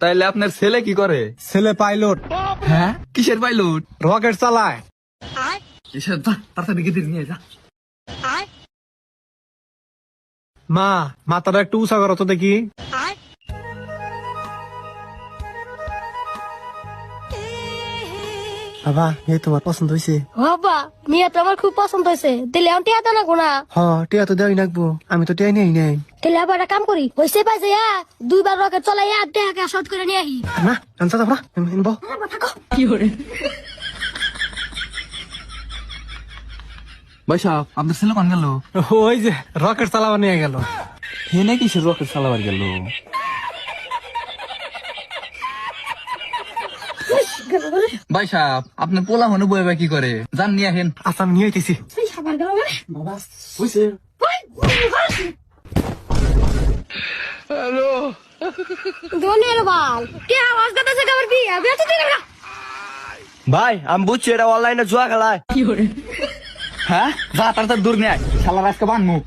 তাইলে আপনার ছেলে কি করে? ছেলে পাইলট, হ্যাঁ, কিসের পাইলট? রকেট চালায়। কিসের? তাড়াতাড়ি গিয়ে নিয়ে যা। মা, মাথাটা একটু উঁচা করো তো দেখি। বাবা, এই তোমার পছন্দ হয়েছে? বাবা মিয়া তো আমার খুব পছন্দ হয়েছে, তাহলে আমি টিয়া তো না গোনা। হ, টিয়া তো দেওয়াই নাকবো, আমি তো টিয়া নেই নাই। তাহলে আবার একটা কাম করি, হয়েছে পাইছে দুইবার রকেট চলাইয়া টেহাকে শর্ট করে নিয়ে আহি। না, জানতে যাবো না, বহ। ভাই সাহেব, আপনার ছেলে কোন গেল? ওই যে রকেট চালাবা নিয়ে গেল। হেনে কিসের রকেট চালাবার গেল? ভাই সাহেব, আপনার পোলা হনে বইবা কি করে? জান নিয়ে হেন। আচ্ছা, আমি নিয়ে আইতেছি। সাবার গেল মানে বাবা, হয়েছে? ধনের বাল কে আওয়াজ করতেছে কাবার বিয়া বিয়া তো দিন না। ভাই আমি বুঝছি এটা অনলাইনে জুয়া খেলায়। হ্যাঁ, যা তাড়াতাড়ি দূর নিয়ে আয়, শালার আজকে বানমু।